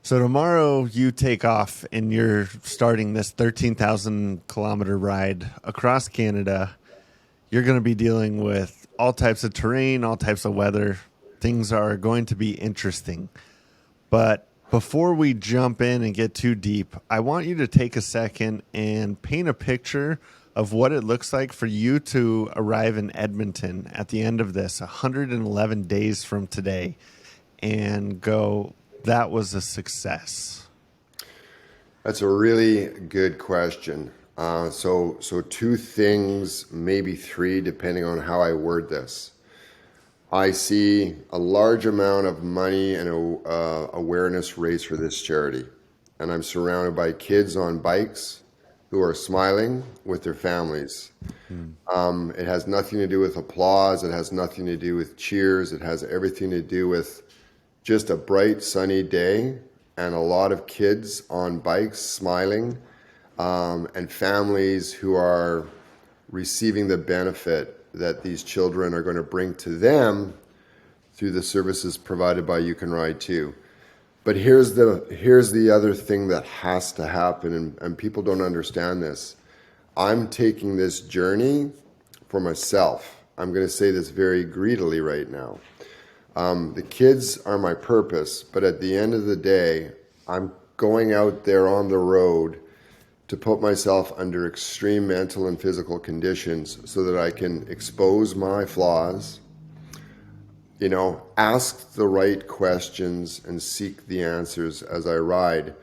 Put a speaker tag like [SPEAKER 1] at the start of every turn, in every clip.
[SPEAKER 1] So tomorrow you take off and you're starting this 13,000 kilometer ride across Canada. You're going to be dealing with all types of terrain, all types of weather. Things are going to be interesting. But before we jump in and get too deep, I want you to take a second and paint a picture of what it looks like for you to arrive in Edmonton at the end of this 111 days from today and go, that was a success.
[SPEAKER 2] That's a really good question. So two things, maybe three, depending on how I word this. I see a large amount of money and awareness raised for this charity. And I'm surrounded by kids on bikes who are smiling with their families.
[SPEAKER 1] Hmm.
[SPEAKER 2] It has nothing to do with applause. It has nothing to do with cheers. It has everything to do with just a bright, sunny day and a lot of kids on bikes smiling, and families who are receiving the benefit that these children are going to bring to them through the services provided by You Can Ride Too. But here's the other thing that has to happen, and people don't understand this. I'm taking this journey for myself. I'm going to say this very greedily right now. The kids are my purpose, but at the end of the day, I'm going out there on the road to put myself under extreme mental and physical conditions so that I can expose my flaws, ask the right questions and seek the answers as I ride.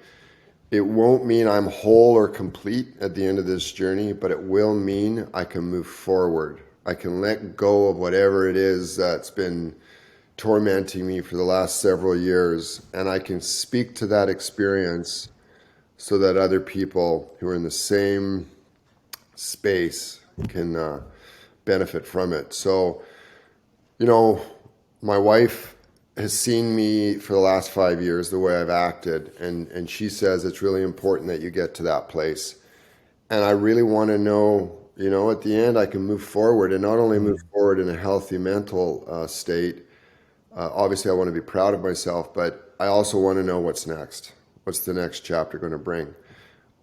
[SPEAKER 2] It won't mean I'm whole or complete at the end of this journey, but it will mean I can move forward. I can let go of whatever it is that's been tormenting me for the last several years, and I can speak to that experience so that other people who are in the same space can benefit from it. So, my wife has seen me for the last 5 years, the way I've acted, and she says it's really important that you get to that place. And I really want to know, at the end I can move forward, and not only move forward in a healthy mental state. Obviously, I want to be proud of myself, but I also want to know what's next. What's the next chapter going to bring?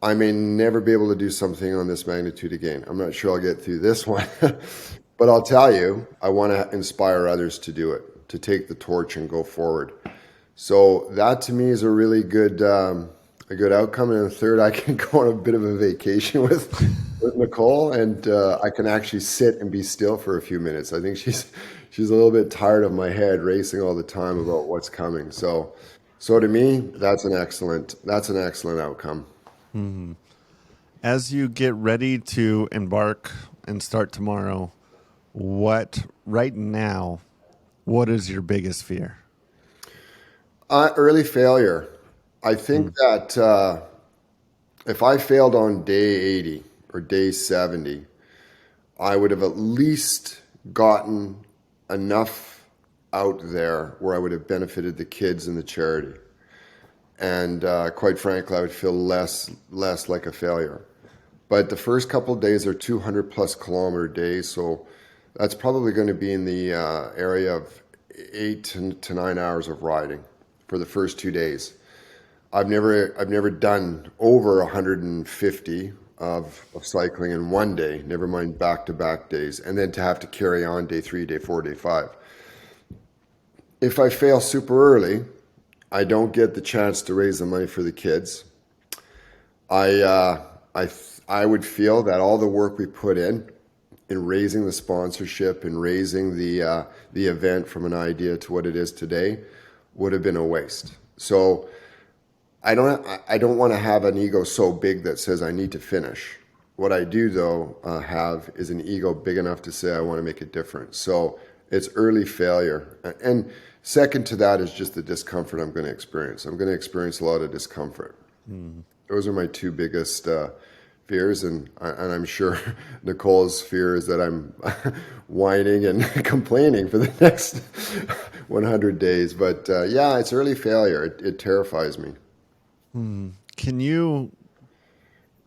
[SPEAKER 2] I may never be able to do something on this magnitude again. I'm not sure I'll get through this one, but I'll tell you, I want to inspire others to do it, to take the torch and go forward. So that to me is a good outcome. And the third, I can go on a bit of a vacation with Nicole, and I can actually sit and be still for a few minutes. I think she's a little bit tired of my head racing all the time about what's coming. So to me, that's an excellent outcome.
[SPEAKER 1] Hmm. As you get ready to embark and start tomorrow, right now, what is your biggest fear?
[SPEAKER 2] Early failure. I
[SPEAKER 1] Hmm.
[SPEAKER 2] think that if I failed on day 80 or day 70, I would have at least gotten enough out there where I would have benefited the kids and the charity. And quite frankly, I would feel less like a failure. But the first couple of days are 200 plus kilometer days, so that's probably going to be in the area of 8 to 9 hours of riding for the first 2 days. I've never done over 150 of cycling in one day, never mind back to back days, and then to have to carry on day 3, day 4, day 5. If I fail super early, I don't get the chance to raise the money for the kids. I uh, I would feel that all the work we put in raising the sponsorship and raising the event from an idea to what it is today would have been a waste. So I don't want to have an ego so big that says I need to finish. What I do though have is an ego big enough to say I want to make a difference. So it's early failure, and second to that is just the discomfort I'm going to experience. I'm going to experience a lot of discomfort.
[SPEAKER 1] Hmm.
[SPEAKER 2] Those are my two biggest fears, and I'm sure Nicole's fear is that I'm whining and complaining for the next 100 days. But yeah, it's early failure. It terrifies me.
[SPEAKER 1] Hmm. Can you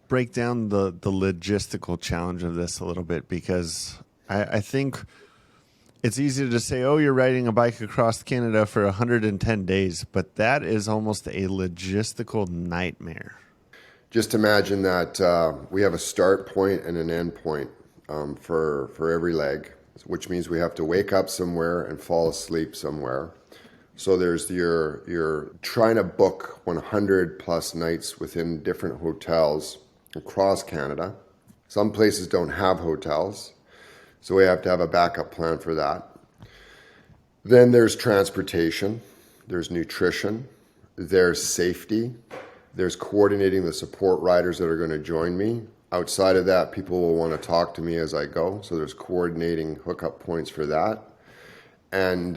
[SPEAKER 1] break down the logistical challenge of this a little bit? Because I think It's easy to say, oh, you're riding a bike across Canada for 110 days, but that is almost a logistical nightmare.
[SPEAKER 2] Just imagine that we have a start point and an end point for every leg, which means we have to wake up somewhere and fall asleep somewhere. So there's you're trying to book 100 plus nights within different hotels across Canada. Some places don't have hotels, so we have to have a backup plan for that. Then there's transportation, there's nutrition, there's safety, there's coordinating the support riders that are going to join me. Outside of that, people will want to talk to me as I go, so there's coordinating hookup points for that. And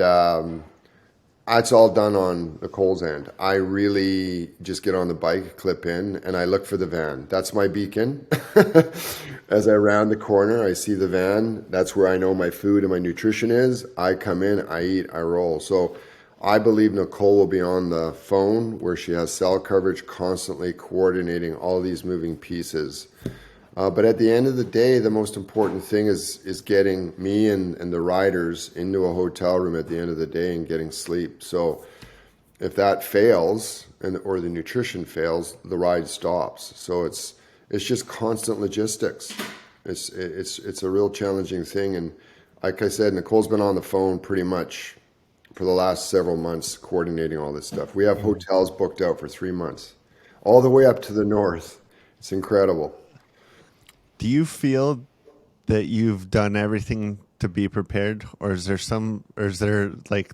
[SPEAKER 2] that's all done on Nicole's end. I really just get on the bike, clip in, and I look for the van. That's my beacon. As I round the corner, I see the van. That's where I know my food and my nutrition is. I come in, I eat, I roll. So I believe Nicole will be on the phone where she has cell coverage, constantly coordinating all these moving pieces. But at the end of the day, the most important thing is getting me and the riders into a hotel room at the end of the day and getting sleep. So if that fails or the nutrition fails, the ride stops. So it's just constant logistics. It's a real challenging thing. And like I said, Nicole's been on the phone pretty much for the last several months coordinating all this stuff. We have hotels booked out for 3 months, all the way up to the north. It's incredible.
[SPEAKER 1] Do you feel that you've done everything to be prepared, or is there like,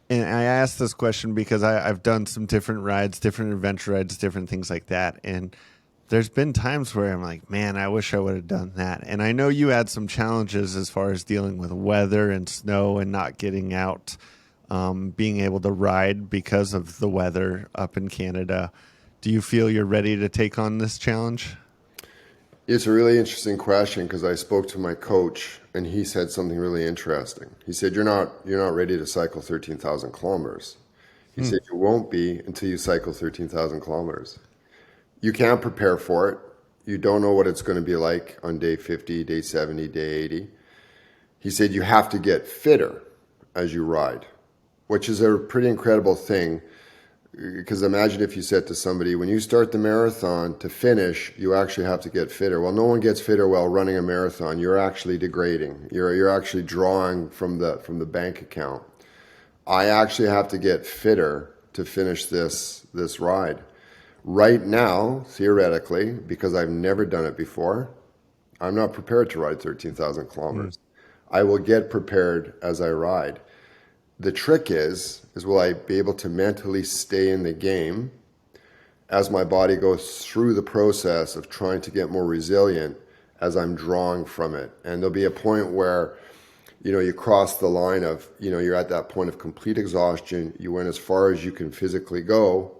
[SPEAKER 1] and I ask this question because I've done some different rides, different adventure rides, different things like that. And there's been times where I'm like, man, I wish I would have done that. And I know you had some challenges as far as dealing with weather and snow and not getting out, being able to ride because of the weather up in Canada. Do you feel you're ready to take on this challenge?
[SPEAKER 2] It's a really interesting question because I spoke to my coach and he said something really interesting. He said, you're not ready to cycle 13,000 kilometers. He said, you won't be until you cycle 13,000 kilometers. You can't prepare for it. You don't know what it's going to be like on day 50, day 70, day 80. He said, you have to get fitter as you ride, which is a pretty incredible thing. Because imagine if you said to somebody, when you start the marathon to finish, you actually have to get fitter. Well, no one gets fitter while running a marathon. You're actually degrading. You're actually drawing from the bank account. I actually have to get fitter to finish this ride. Right now, theoretically, because I've never done it before, I'm not prepared to ride 13,000 kilometers. I will get prepared as I ride. The trick is will I be able to mentally stay in the game as my body goes through the process of trying to get more resilient as I'm drawing from it? And there'll be a point where, you cross the line of, you're at that point of complete exhaustion. You went as far as you can physically go.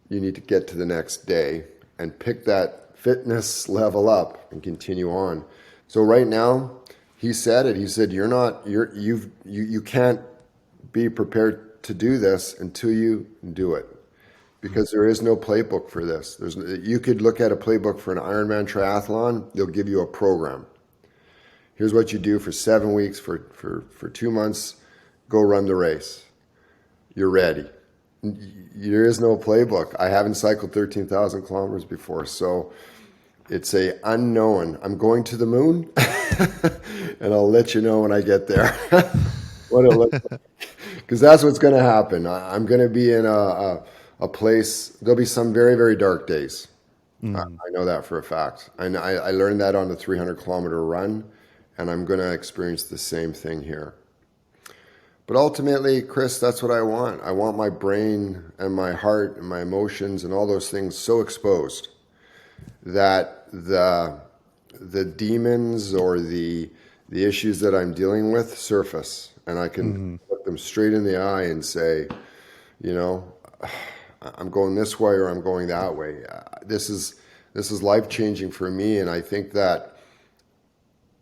[SPEAKER 2] You need to get to the next day and pick that fitness level up and continue on. So right now, he said it. He said, you can't be prepared to do this until you do it, because there is no playbook for this. You could look at a playbook for an Ironman triathlon. They'll give you a program. Here's what you do for 7 weeks, for 2 months. Go run the race. You're ready. There is no playbook. I haven't cycled 13,000 kilometers before, so it's a unknown. I'm going to the moon, and I'll let you know when I get there what it looks like. Because that's what's going to happen. I'm going to be in a place. There'll be some very, very dark days. I know that for a fact. I learned that on the 300-kilometer run, and I'm going to experience the same thing here. But ultimately, Chris, that's what I want. I want my brain and my heart and my emotions and all those things so exposed that the demons or the issues that I'm dealing with surface, and I can look them straight in the eye and say, I'm going this way or I'm going that way. This is life-changing for me, and I think that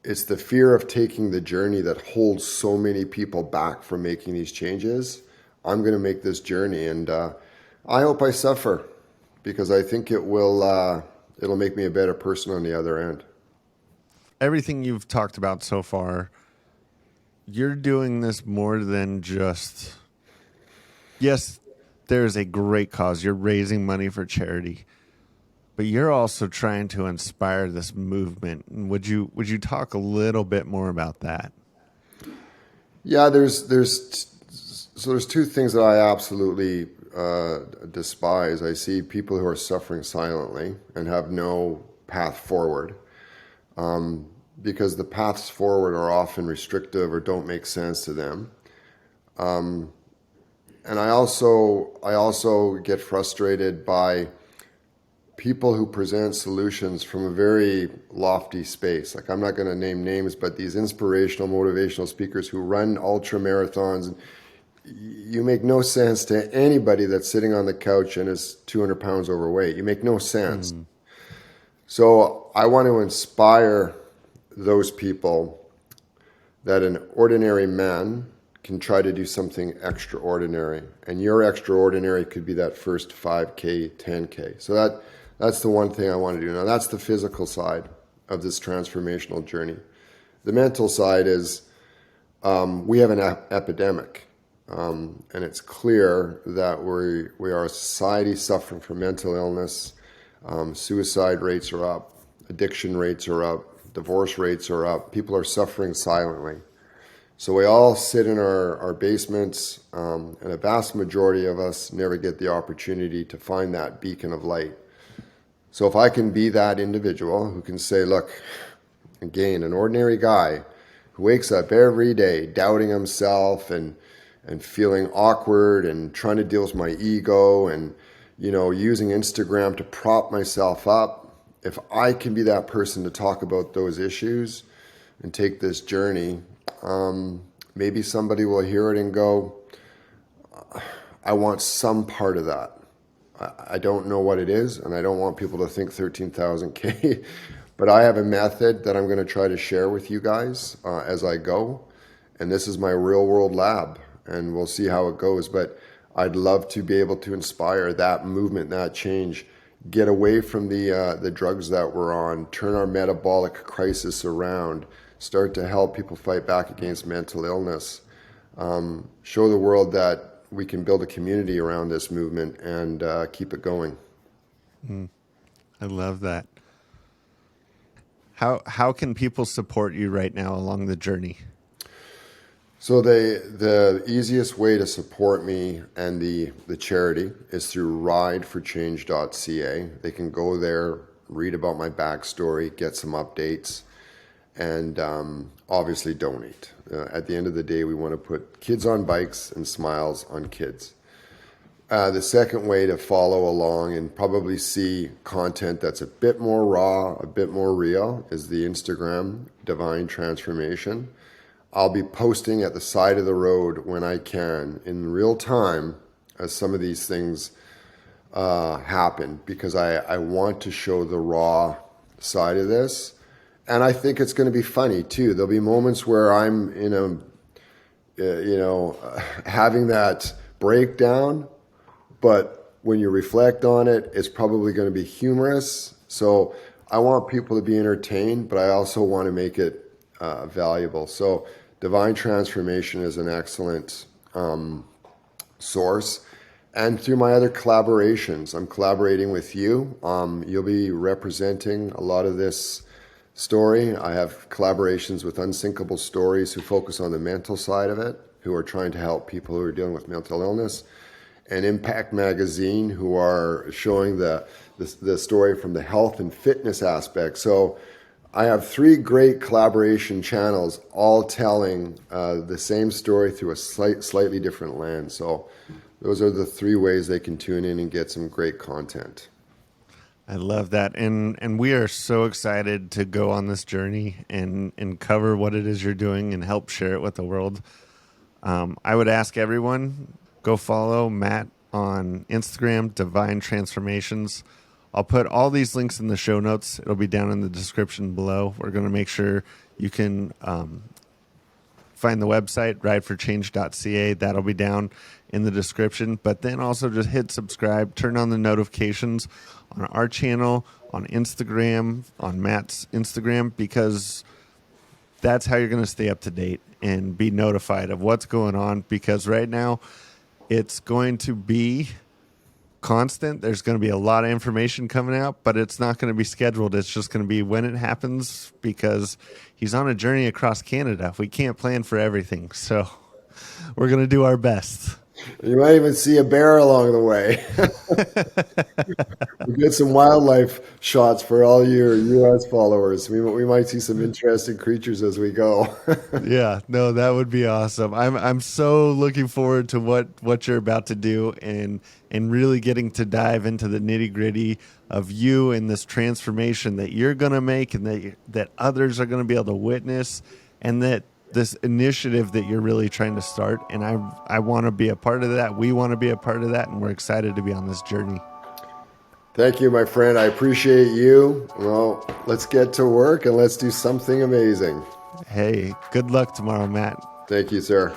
[SPEAKER 2] it's the fear of taking the journey that holds so many people back from making these changes. I'm going to make this journey, and I hope I suffer, because I think it'll make me a better person on the other end.
[SPEAKER 1] everything you've talked about so far, you're doing this more than just, yes, there's a great cause. You're raising money for charity, but you're also trying to inspire this movement. And would you talk a little bit more about that?
[SPEAKER 2] Yeah, there's two things that I absolutely despise. I see people who are suffering silently and have no path forward, because the paths forward are often restrictive or don't make sense to them. And I also get frustrated by people who present solutions from a very lofty space. Like, I'm not going to name names, but these inspirational, motivational speakers who run ultra marathons, you make no sense to anybody that's sitting on the couch and is 200 pounds overweight. You make no sense. So I want to inspire those people that an ordinary man can try to do something extraordinary. And your extraordinary could be that first 5K, 10K. So that's the one thing I want to do. Now, that's the physical side of this transformational journey. The mental side is, we have an epidemic. And it's clear that we are a society suffering from mental illness. Suicide rates are up. Addiction rates are up. Divorce rates are up. People are suffering silently. So we all sit in our basements, and a vast majority of us never get the opportunity to find that beacon of light. So if I can be that individual who can say, look, again, an ordinary guy who wakes up every day doubting himself and feeling awkward and trying to deal with my ego and, using Instagram to prop myself up, if I can be that person to talk about those issues and take this journey, maybe somebody will hear it and go, I want some part of that. I don't know what it is, and I don't want people to think 13,000K, but I have a method that I'm going to try to share with you guys as I go, and this is my real world lab, and we'll see how it goes, but I'd love to be able to inspire that movement, that change, get away from the drugs that we're on, turn our metabolic crisis around, start to help people fight back against mental illness, show the world that we can build a community around this movement and keep it going.
[SPEAKER 1] I love that. How can people support you right now along the journey?
[SPEAKER 2] So the easiest way to support me and the charity is through rideforchange.ca. They can go there, read about my backstory, get some updates, and obviously donate. At the end of the day, we want to put kids on bikes and smiles on kids. The second way to follow along and probably see content that's a bit more raw, a bit more real, is the Instagram Divine Transformation. I'll be posting at the side of the road when I can in real time as some of these things happen, because I want to show the raw side of this. And I think it's going to be funny too. There'll be moments where I'm having that breakdown, but when you reflect on it, it's probably going to be humorous. So I want people to be entertained, but I also want to make it valuable. So Divine Transformation is an excellent source. And through my other collaborations, I'm collaborating with you. You'll be representing a lot of this story. I have collaborations with Unsinkable Stories, who focus on the mental side of it, who are trying to help people who are dealing with mental illness, and Impact Magazine, who are showing the story from the health and fitness aspect. So I have 3 great collaboration channels, all telling the same story through a slightly different lens. So those are the 3 ways they can tune in and get some great content.
[SPEAKER 1] I love that. And we are so excited to go on this journey and cover what it is you're doing and help share it with the world. I would ask everyone, go follow Matt on Instagram, Divine Transformations. I'll put all these links in the show notes. It'll be down in the description below. We're going to make sure you can find the website, rideforchange.ca. That'll be down in the description. But then also just hit subscribe, turn on the notifications on our channel, on Instagram, on Matt's Instagram, because that's how you're going to stay up to date and be notified of what's going on. Because right now it's going to be constant. There's going to be a lot of information coming out, but it's not going to be scheduled. It's just going to be when it happens, because he's on a journey across Canada. We can't plan for everything. So we're going to do our best.
[SPEAKER 2] You might even see a bear along the way. We get some wildlife shots for all your U.S. followers. We might see some interesting creatures as we go.
[SPEAKER 1] Yeah, no, that would be awesome. I'm so looking forward to what you're about to do, and really getting to dive into the nitty gritty of you and this transformation that you're gonna make, and that others are gonna be able to witness, and that this initiative that you're really trying to start. And I want to be a part of that. We want to be a part of that, and we're excited to be on this journey.
[SPEAKER 2] Thank you, my friend. I appreciate you. Well, let's get to work and let's do something amazing.
[SPEAKER 1] Hey, good luck tomorrow, Matt.
[SPEAKER 2] Thank you, sir.